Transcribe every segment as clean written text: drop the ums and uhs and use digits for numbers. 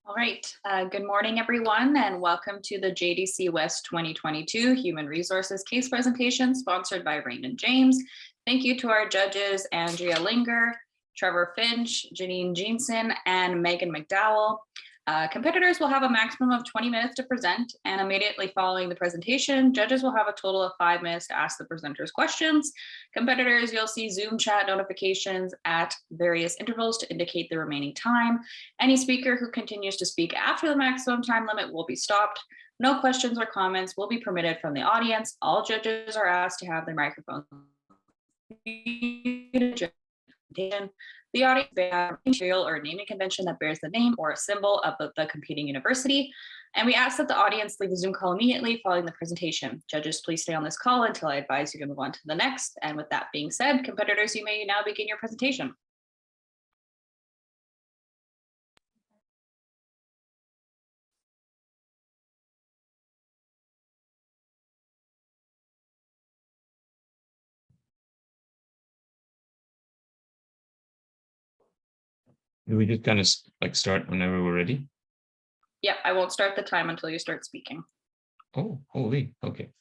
All right, good morning, everyone, and welcome to the JDC West 2022 Human Resources Case Presentation sponsored by Raymond James. Thank you to our judges, Andrea Linger, Trevor Finch, Janine Jeanson, and Megan McDowell. Competitors will have a maximum of 20 minutes to present, and immediately following the presentation, judges will have a total of 5 minutes to ask the presenters questions. Competitors, you'll see Zoom chat notifications at various intervals to indicate the remaining time. Any speaker who continues to speak after the maximum time limit will be stopped. No questions or comments will be permitted from the audience. All judges are asked to have their microphones muted. The audience may have material or naming convention that bears the name or a symbol of the competing university. And we ask that the audience leave the Zoom call immediately following the presentation. Judges, please stay on this call until I advise you to move on to the next. And with that being said, competitors, you may now begin your presentation. We just kind of like start whenever we're ready. Yeah, I won't start the time until you start speaking. Oh, holy, okay.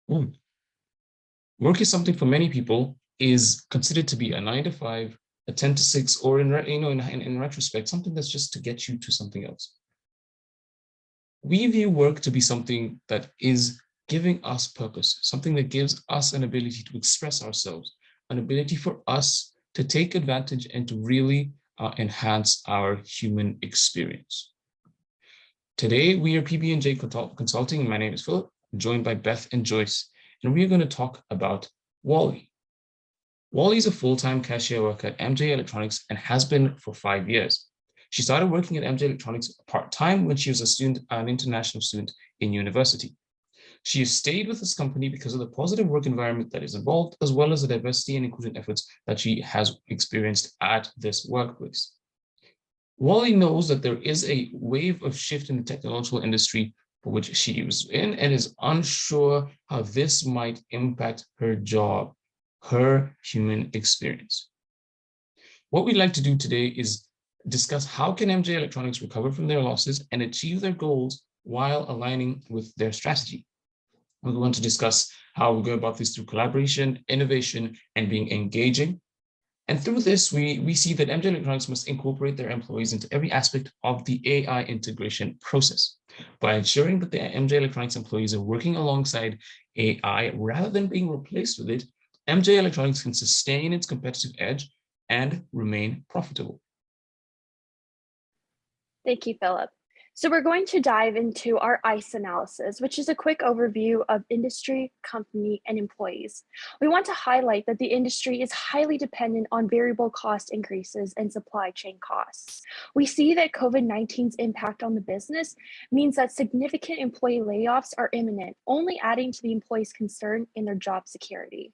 Work is something for many people is considered to be a 9 to 5, a 10 to 6, or in retrospect, something that's just to get you to something else. We view work to be something that is giving us purpose, something that gives us an ability to express ourselves, an ability for us to take advantage and to really enhance our human experience. Today, we are PB&J Consulting. My name is Philip, I'm joined by Beth and Joyce, and we are going to talk about Wally. Wally is a full-time cashier worker at MJ Electronics and has been for 5 years. She started working at MJ Electronics part-time when she was a student, an international student in university. She has stayed with this company because of the positive work environment that is involved, as well as the diversity and inclusion efforts that she has experienced at this workplace. Wally knows that there is a wave of shift in the technological industry for which she was in and is unsure how this might impact her job, her human experience. What we'd like to do today is discuss how can MJ Electronics recover from their losses and achieve their goals while aligning with their strategy. We want to discuss how we go about this through collaboration, innovation, and being engaging. And through this, we see that MJ Electronics must incorporate their employees into every aspect of the AI integration process by ensuring that the MJ Electronics employees are working alongside AI rather than being replaced with it. MJ Electronics can sustain its competitive edge and remain profitable. Thank you, Philip. So we're going to dive into our ICE analysis, which is a quick overview of industry, company, and employees. We want to highlight that the industry is highly dependent on variable cost increases and supply chain costs. We see that COVID-19's impact on the business means that significant employee layoffs are imminent, only adding to the employees' concern in their job security.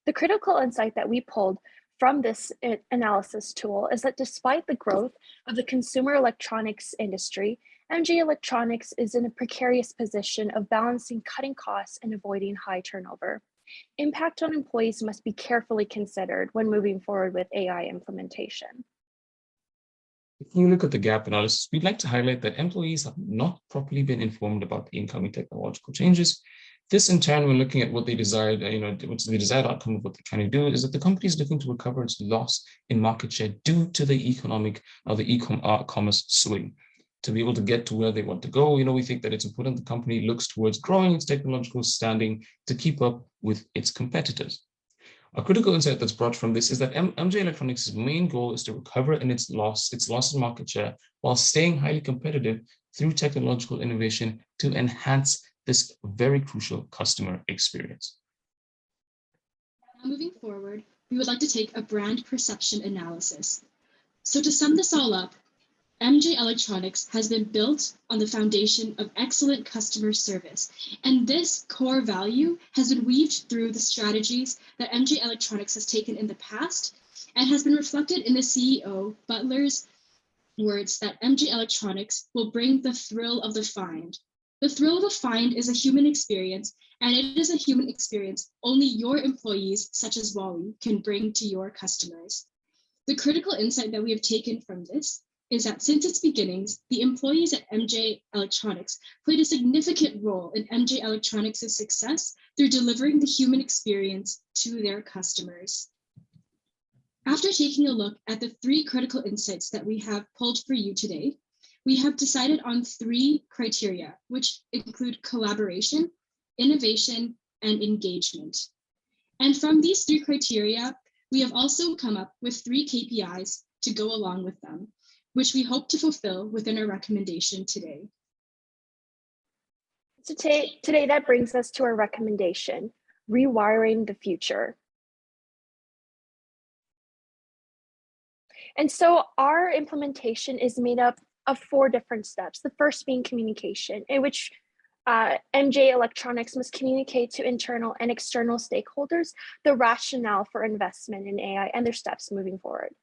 The critical insight that we pulled from this analysis tool is that despite the growth of the consumer electronics industry, MJ Electronics is in a precarious position of balancing cutting costs and avoiding high turnover. Impact on employees must be carefully considered when moving forward with AI implementation. If you look at the gap analysis, we'd like to highlight that employees have not properly been informed about the incoming technological changes. This, in turn, when looking at what they desired, what's the desired outcome of what they're trying to do, is that the company is looking to recover its loss in market share due to the e-commerce swing. To be able to get to where they want to go, we think that it's important the company looks towards growing its technological standing to keep up with its competitors. A critical insight that's brought from this is that MJ Electronics' main goal is to recover in its loss in market share while staying highly competitive through technological innovation to enhance this very crucial customer experience. Now moving forward, we would like to take a brand perception analysis. So to sum this all up, MJ Electronics has been built on the foundation of excellent customer service, and this core value has been weaved through the strategies that MJ Electronics has taken in the past and has been reflected in the CEO Butler's words that MJ Electronics will bring the thrill of the find. The thrill of a find is a human experience, and it is a human experience only your employees, such as Wally, can bring to your customers. The critical insight that we have taken from this is that since its beginnings, the employees at MJ Electronics played a significant role in MJ Electronics' success through delivering the human experience to their customers. After taking a look at the 3 critical insights that we have pulled for you today, we have decided on 3 criteria, which include collaboration, innovation, and engagement. And from these 3 criteria, we have also come up with 3 KPIs to go along with them, which we hope to fulfill within our recommendation today. So today that brings us to our recommendation, Rewiring the Future. And so our implementation is made up of 4 different steps. The first being communication, in which MJ Electronics must communicate to internal and external stakeholders the rationale for investment in AI and their steps moving forward.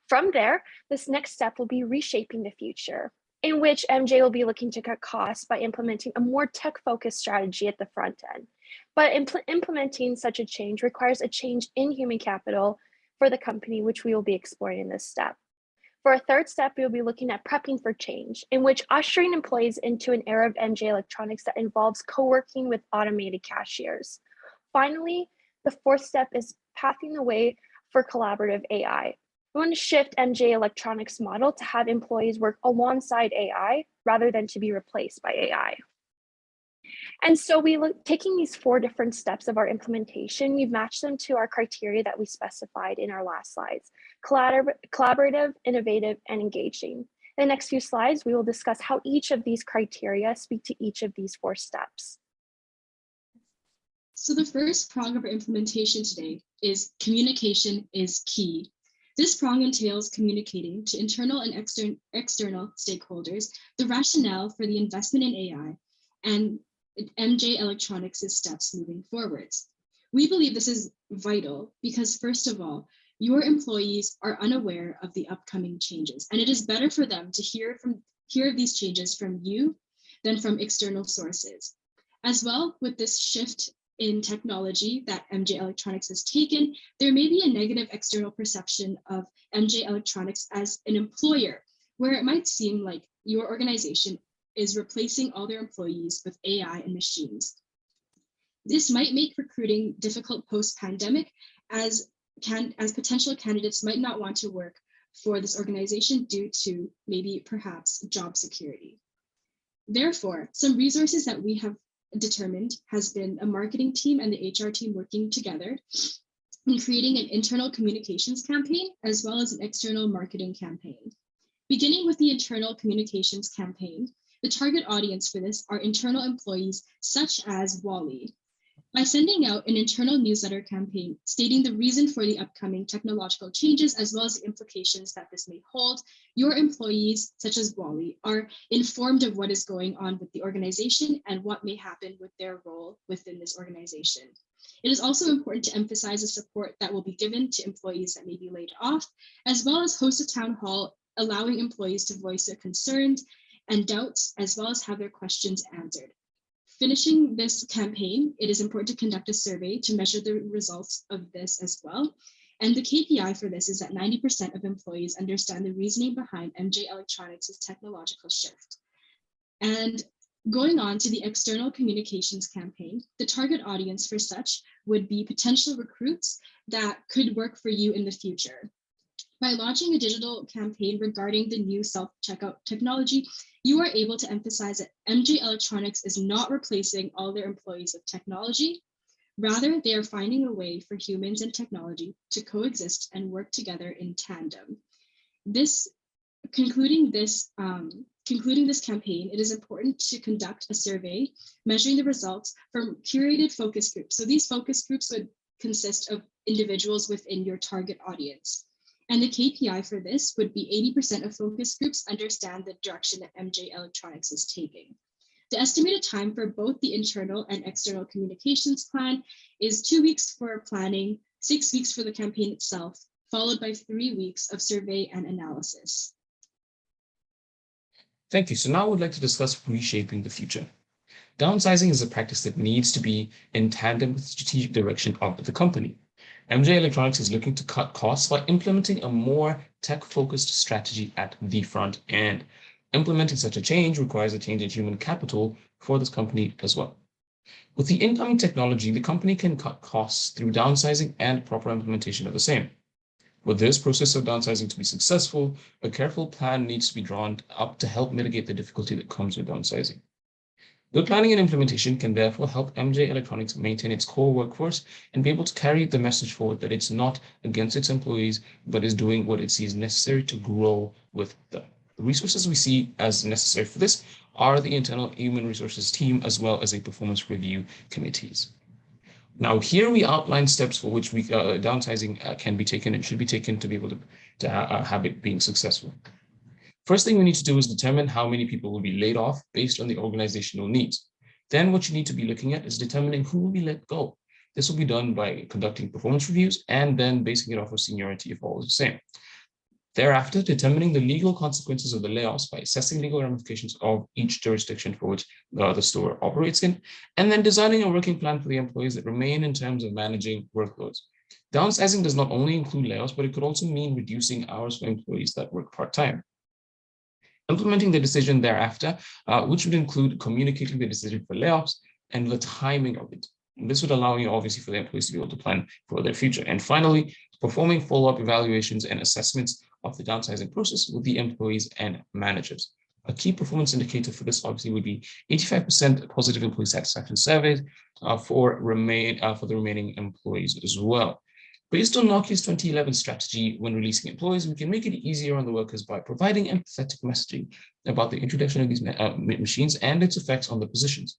From there, this next step will be reshaping the future, in which MJ will be looking to cut costs by implementing a more tech-focused strategy at the front end. But implementing such a change requires a change in human capital for the company, which we will be exploring in this step. For our third step, we will be looking at prepping for change, in which ushering employees into an era of MJ Electronics that involves co-working with automated cashiers. Finally, the fourth step is paving the way for collaborative AI. We want to shift MJ Electronics' model to have employees work alongside AI rather than to be replaced by AI. And so taking these 4 different steps of our implementation, we've matched them to our criteria that we specified in our last slides: collaborative, innovative, and engaging. In the next few slides, we will discuss how each of these criteria speak to each of these 4 steps. So the first prong of our implementation today is communication is key. This prong entails communicating to internal and external stakeholders the rationale for the investment in AI and MJ Electronics' steps moving forwards. We believe this is vital because, first of all, your employees are unaware of the upcoming changes, and it is better for them to hear of these changes from you than from external sources. As well, with this shift in technology that MJ Electronics has taken, there may be a negative external perception of MJ Electronics as an employer, where it might seem like your organization is replacing all their employees with AI and machines. This might make recruiting difficult post-pandemic, as potential candidates might not want to work for this organization due to maybe perhaps job security. Therefore, some resources that we have determined has been a marketing team and the HR team working together in creating an internal communications campaign as well as an external marketing campaign. Beginning with the internal communications campaign, the target audience for this are internal employees such as Wally. By sending out an internal newsletter campaign stating the reason for the upcoming technological changes as well as the implications that this may hold, your employees, such as Wally, are informed of what is going on with the organization and what may happen with their role within this organization. It is also important to emphasize the support that will be given to employees that may be laid off, as well as host a town hall allowing employees to voice their concerns and doubts, as well as have their questions answered. Finishing this campaign, it is important to conduct a survey to measure the results of this as well. And the KPI for this is that 90% of employees understand the reasoning behind MJ Electronics' technological shift. And going on to the external communications campaign, the target audience for such would be potential recruits that could work for you in the future. By launching a digital campaign regarding the new self-checkout technology, you are able to emphasize that MJ Electronics is not replacing all their employees with technology. Rather, they are finding a way for humans and technology to coexist and work together in tandem. Concluding this campaign, it is important to conduct a survey measuring the results from curated focus groups. So these focus groups would consist of individuals within your target audience. And the KPI for this would be 80% of focus groups understand the direction that MJ Electronics is taking. The estimated time for both the internal and external communications plan is 2 weeks for planning, 6 weeks for the campaign itself, followed by 3 weeks of survey and analysis. Thank you. So now I would like to discuss reshaping the future. Downsizing is a practice that needs to be in tandem with the strategic direction of the company. MJ Electronics is looking to cut costs by implementing a more tech-focused strategy at the front end. Implementing such a change requires a change in human capital for this company as well. With the incoming technology, the company can cut costs through downsizing and proper implementation of the same. For this process of downsizing to be successful, a careful plan needs to be drawn up to help mitigate the difficulty that comes with downsizing. Good planning and implementation can therefore help MJ Electronics maintain its core workforce and be able to carry the message forward that it's not against its employees, but is doing what it sees necessary to grow with them. The resources we see as necessary for this are the internal human resources team, as well as a performance review committees. Now, here we outline steps for which downsizing can be taken and should be taken to be able to have it being successful. First thing we need to do is determine how many people will be laid off based on the organizational needs. Then what you need to be looking at is determining who will be let go. This will be done by conducting performance reviews and then basing it off of seniority if all is the same. Thereafter, determining the legal consequences of the layoffs by assessing legal ramifications of each jurisdiction for which the store operates in, and then designing a working plan for the employees that remain in terms of managing workloads. Downsizing does not only include layoffs, but it could also mean reducing hours for employees that work part-time. Implementing the decision thereafter, which would include communicating the decision for layoffs and the timing of it. And this would allow you, obviously, for the employees to be able to plan for their future. And finally, performing follow-up evaluations and assessments of the downsizing process with the employees and managers. A key performance indicator for this, obviously, would be 85% positive employee satisfaction surveys for the remaining employees as well. Based on Nokia's 2011 strategy when releasing employees, we can make it easier on the workers by providing empathetic messaging about the introduction of these machines and its effects on the positions.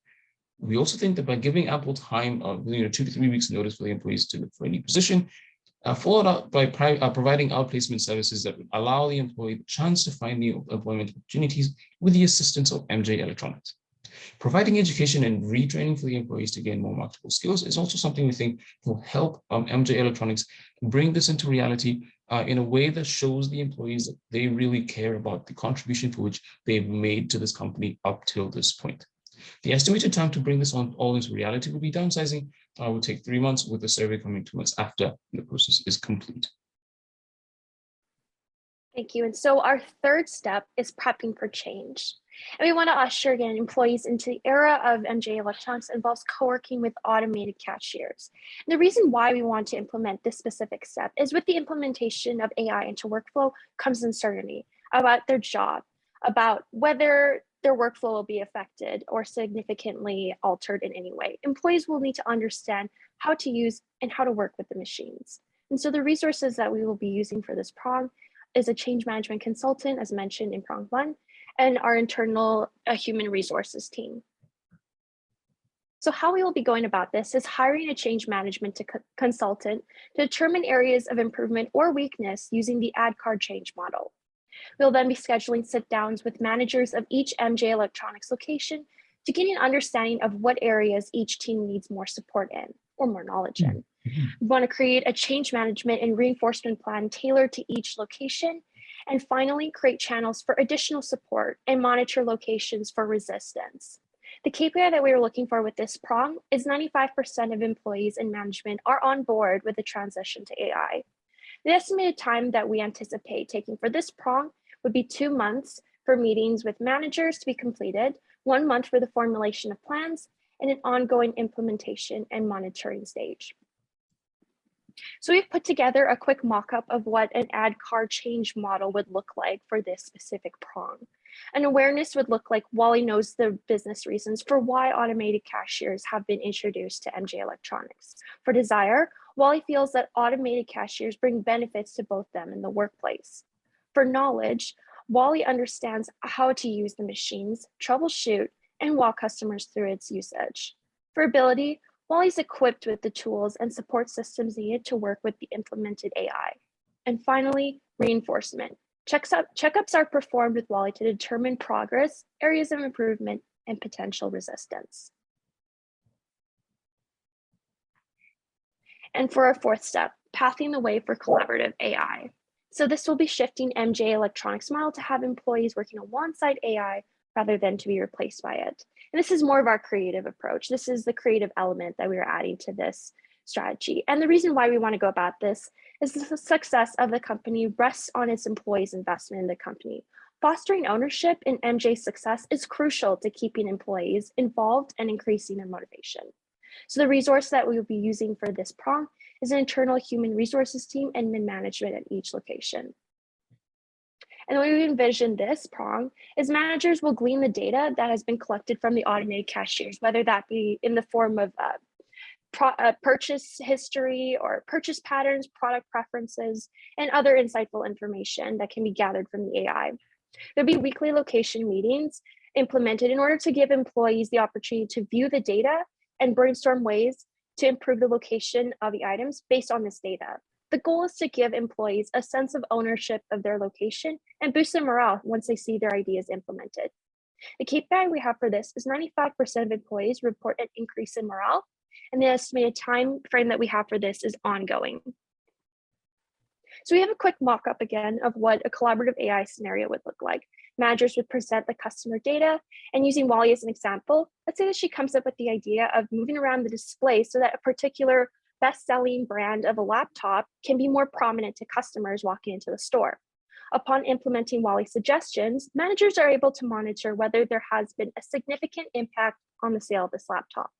We also think that by giving ample time of 2 to 3 weeks notice for the employees to look for a new position, followed up by providing outplacement services that would allow the employee the chance to find new employment opportunities with the assistance of MJ Electronics. Providing education and retraining for the employees to gain more marketable skills is also something we think will help MJ Electronics bring this into reality in a way that shows the employees that they really care about the contribution for which they've made to this company up till this point. The estimated time to bring this all into reality would be downsizing would take 3 months, with the survey coming 2 months after the process is complete. Thank you. And so our third step is prepping for change. And we want to usher again employees into the era of MJ Electronics involves co-working with automated cashiers. And the reason why we want to implement this specific step is with the implementation of AI into workflow comes uncertainty about their job, about whether their workflow will be affected or significantly altered in any way. Employees will need to understand how to use and how to work with the machines. And so the resources that we will be using for this prong is a change management consultant, as mentioned in prong 1, and our internal human resources team. So how we will be going about this is hiring a change management consultant to determine areas of improvement or weakness using the add card change model. We'll then be scheduling sit downs with managers of each MJ Electronics location to gain an understanding of what areas each team needs more support in or more knowledge in. We want to create a change management and reinforcement plan tailored to each location. And finally, create channels for additional support and monitor locations for resistance. The KPI that we are looking for with this prong is 95% of employees and management are on board with the transition to AI. The estimated time that we anticipate taking for this prong would be 2 months for meetings with managers to be completed, 1 month for the formulation of plans, and an ongoing implementation and monitoring stage. So we've put together a quick mock-up of what an add card change model would look like for this specific prong. An awareness would look like Wally knows the business reasons for why automated cashiers have been introduced to MJ Electronics. For desire, Wally feels that automated cashiers bring benefits to both them in the workplace. For knowledge, Wally understands how to use the machines, troubleshoot, and walk customers through its usage. For ability, Wally's equipped with the tools and support systems needed to work with the implemented AI. And finally, reinforcement. Checkups are performed with Wally to determine progress, areas of improvement, and potential resistance. And for our fourth step, pathing the way for collaborative AI. So this will be shifting MJ Electronics model to have employees working alongside AI rather than to be replaced by it. And this is more of our creative approach. This is the creative element that we are adding to this strategy. And the reason why we want to go about this is the success of the company rests on its employees' investment in the company. Fostering ownership in MJ's success is crucial to keeping employees involved and increasing their motivation. So the resource that we will be using for this prong is an internal human resources team and mid-management at each location. And the way we envision this prong is managers will glean the data that has been collected from the automated cashiers, whether that be in the form of purchase history or purchase patterns, product preferences, and other insightful information that can be gathered from the AI. There'll be weekly location meetings implemented in order to give employees the opportunity to view the data and brainstorm ways to improve the location of the items based on this data. The goal is to give employees a sense of ownership of their location and boost their morale once they see their ideas implemented. The KPI we have for this is 95% of employees report an increase in morale, and the estimated time frame that we have for this is ongoing. So we have a quick mock-up again of what a collaborative AI scenario would look like. Managers would present the customer data, and using Wally as an example, let's say that she comes up with the idea of moving around the display so that a particular best-selling brand of a laptop can be more prominent to customers walking into the store. Upon implementing Wally's suggestions, managers are able to monitor whether there has been a significant impact on the sale of this laptop.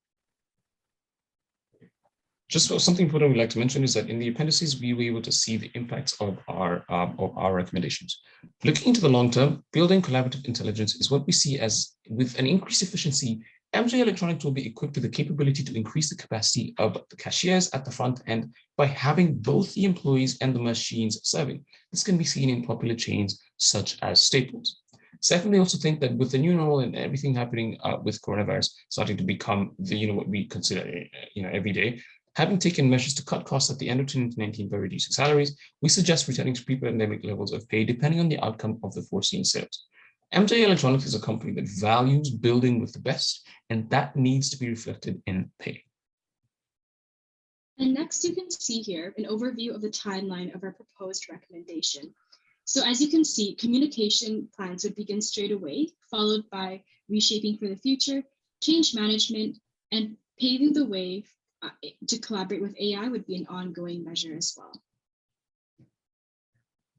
Just something important we'd like to mention is that in the appendices, we were able to see the impacts of our recommendations. Looking into the long term, building collaborative intelligence is what we see as, with an increased efficiency, MJ Electronics will be equipped with the capability to increase the capacity of the cashiers at the front end by having both the employees and the machines serving. This can be seen in popular chains such as Staples. Secondly, I also think that with the new normal and everything happening with coronavirus starting to become the what we consider every day, having taken measures to cut costs at the end of 2019 by reducing salaries, we suggest returning to pre-pandemic levels of pay depending on the outcome of the foreseen sales. MJ Electronics is a company that values building with the best, and that needs to be reflected in pay. And next, you can see here an overview of the timeline of our proposed recommendation. So as you can see, communication plans would begin straight away, followed by reshaping for the future, change management, and paving the way to collaborate with AI would be an ongoing measure as well.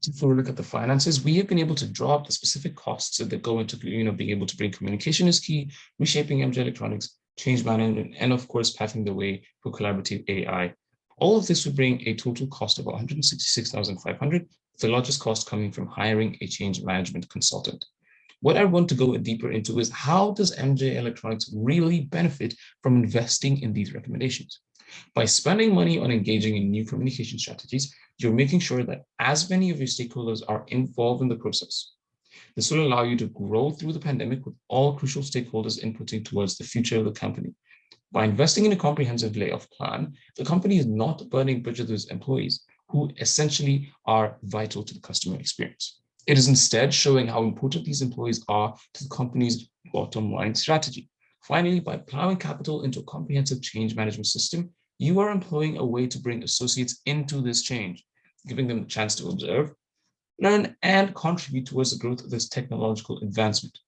If we look at the finances, we have been able to draw up the specific costs that go into being able to bring communication is key, reshaping MJ Electronics, change management, and of course, paving the way for collaborative AI. All of this would bring a total cost of $166,500, the largest cost coming from hiring a change management consultant. What I want to go deeper into is how does MJ Electronics really benefit from investing in these recommendations? By spending money on engaging in new communication strategies, you're making sure that as many of your stakeholders are involved in the process. This will allow you to grow through the pandemic with all crucial stakeholders inputting towards the future of the company. By investing in a comprehensive layoff plan, the company is not burning bridges with its employees, who essentially are vital to the customer experience. It is instead showing how important these employees are to the company's bottom line strategy. Finally, by plowing capital into a comprehensive change management system, you are employing a way to bring associates into this change, giving them the chance to observe, learn, and contribute towards the growth of this technological advancement.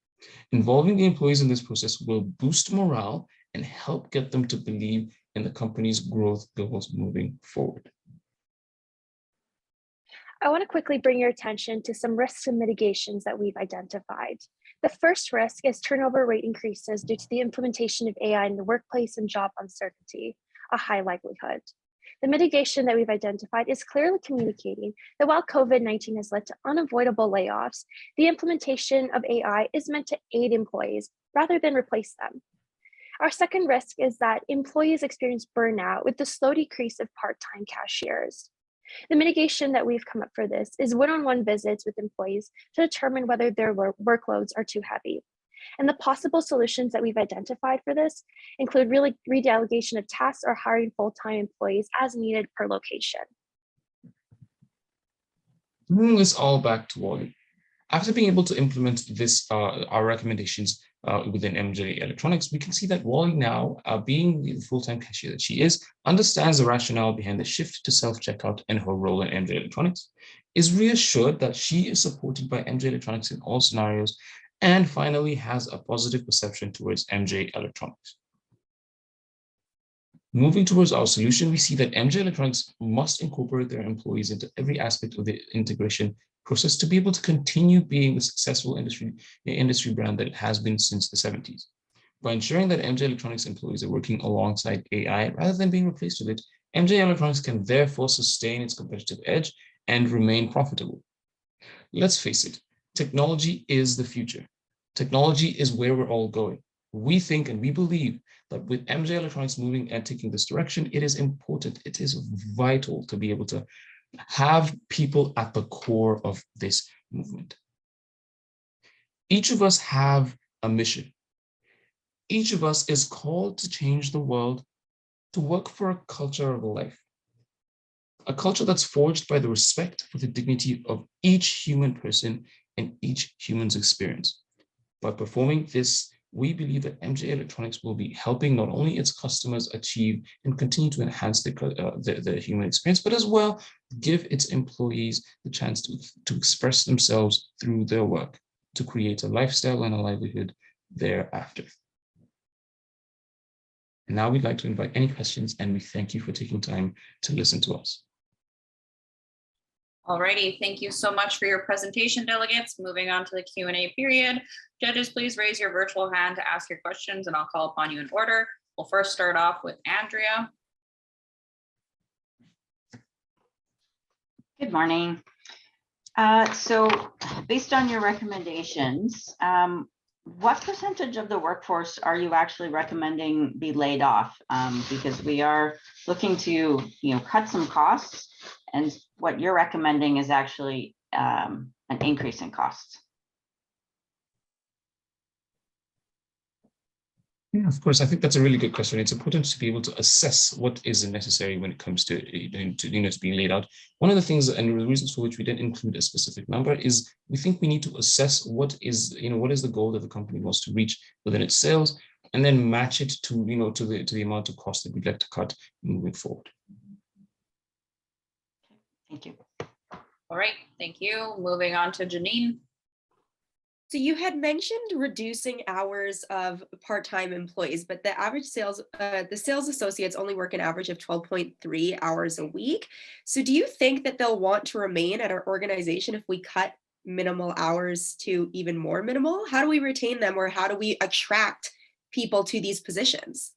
Involving the employees in this process will boost morale and help get them to believe in the company's growth goals moving forward. I want to quickly bring your attention to some risks and mitigations that we've identified. The first risk is turnover rate increases due to the implementation of AI in the workplace and job uncertainty, a high likelihood. The mitigation that we've identified is clearly communicating that while COVID-19 has led to unavoidable layoffs, the implementation of AI is meant to aid employees rather than replace them. Our second risk is that employees experience burnout with the slow decrease of part-time cashiers. The mitigation that we've come up for this is one-on-one visits with employees to determine whether their workloads are too heavy. And the possible solutions that we've identified for this include redelegation of tasks or hiring full-time employees as needed per location. Bringing this all back to Wally. After being able to implement this, our recommendations within MJ Electronics, we can see that Wally now, being the full-time cashier that she is, understands the rationale behind the shift to self-checkout and her role in MJ Electronics, is reassured that she is supported by MJ Electronics in all scenarios, and finally has a positive perception towards MJ Electronics. Moving towards our solution, we see that MJ Electronics must incorporate their employees into every aspect of the integration process to be able to continue being the successful industry brand that it has been since the 70s. By ensuring that MJ Electronics employees are working alongside AI rather than being replaced with it, MJ Electronics can therefore sustain its competitive edge and remain profitable. Let's face it, technology is the future. Technology is where we're all going. We think and we believe that with MJ Electronics moving and taking this direction, it is important, it is vital to be able to have people at the core of this movement. Each of us have a mission. Each of us is called to change the world, to work for a culture of life. A culture that's forged by the respect for the dignity of each human person and each human's experience. By performing this, we believe that MJ Electronics will be helping not only its customers achieve and continue to enhance the human experience, but as well give its employees the chance to express themselves through their work, to create a lifestyle and a livelihood thereafter. And now we'd like to invite any questions, and we thank you for taking time to listen to us. Alrighty, thank you so much for your presentation, delegates. Moving on to the Q&A period. Judges, please raise your virtual hand to ask your questions, and I'll call upon you in order. We'll first start off with Andrea. Good morning. So based on your recommendations, what percentage of the workforce are you actually recommending be laid off? Because we are looking to, cut some costs, and what you're recommending is actually an increase in costs. Yeah, of course. I think that's a really good question. It's important to be able to assess what is necessary when it comes to being laid out. One of the things and the reasons for which we didn't include a specific number is we think we need to assess what is the goal that the company wants to reach within its sales, and then match it to the amount of cost that we'd like to cut moving forward. Thank you. All right, thank you. Moving on to Janine. So you had mentioned reducing hours of part-time employees, but the average sales associates only work an average of 12.3 hours a week. So do you think that they'll want to remain at our organization if we cut minimal hours to even more minimal? How do we retain them, or how do we attract people to these positions?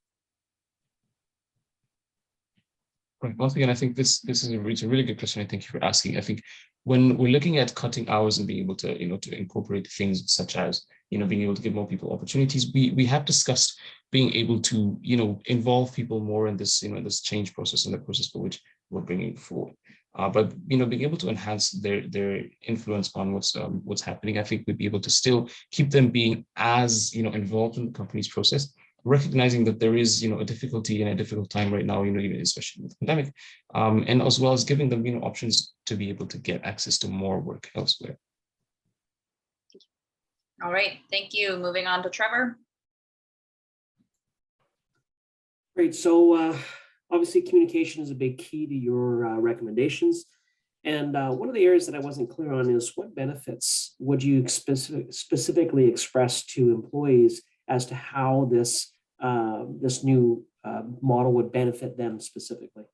Right. Once again, I think this is a really good question. I thank you for asking. I think when we're looking at cutting hours and being able to to incorporate things such as being able to give more people opportunities, we have discussed being able to involve people more in this this change process and the process for which we're bringing forward. But being able to enhance their influence on what's happening, I think we'd be able to still keep them being as involved in the company's process, recognizing that there is a difficulty and a difficult time right now, especially with the pandemic, and as well as giving them options to be able to get access to more work elsewhere. All right, thank you. Moving on to Trevor. Great. So obviously communication is a big key to your recommendations. And one of the areas that I wasn't clear on is what benefits would you specifically express to employees as to how this new model would benefit them specifically?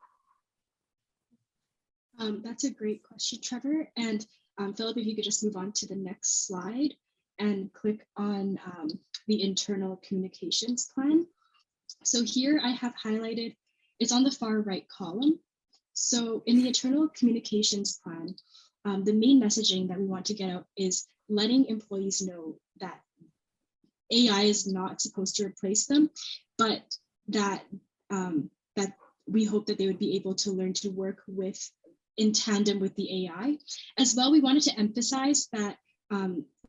That's a great question, Trevor. And Philip, if you could just move on to the next slide and click on the internal communications plan. So here I have highlighted, it's on the far right column. So in the internal communications plan, the main messaging that we want to get out is letting employees know that AI is not supposed to replace them, but that that we hope that they would be able to learn to work in tandem with the AI. As well, we wanted to emphasize that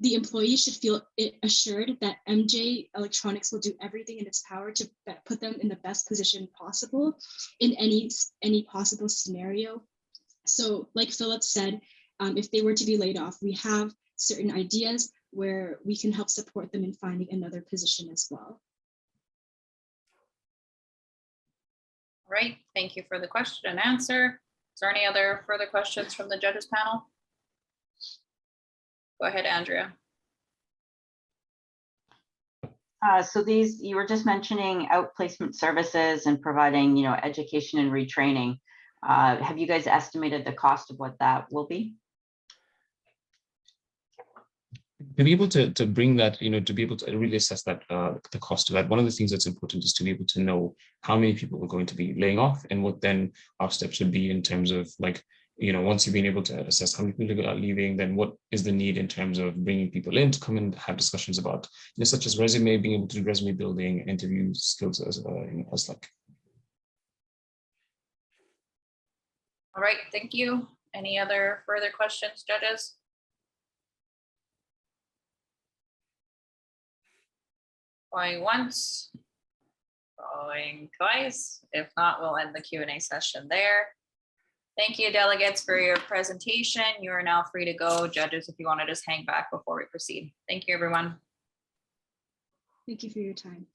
the employees should feel assured that MJ Electronics will do everything in its power to put them in the best position possible in any possible scenario. So like Philip said, if they were to be laid off, we have certain ideas where we can help support them in finding another position as well. All right, thank you for the question and answer. Is there any other further questions from the judges panel? Go ahead, Andrea. So these, you were just mentioning outplacement services and providing, education and retraining. Have you guys estimated the cost of what that will be? To be able to bring that, to be able to really assess that, the cost of that, one of the things that's important is to be able to know how many people we're going to be laying off and what then our steps should be in terms of like, once you've been able to assess how many people are leaving, then what is the need in terms of bringing people in to come and have discussions about, such as resume, being able to do resume building, interview skills as like. All right, thank you. Any other further questions, judges? Going once, going twice. If not, we'll end the Q&A session there. Thank you, delegates, for your presentation. You are now free to go. Judges, if you want to just hang back before we proceed. Thank you, everyone. Thank you for your time.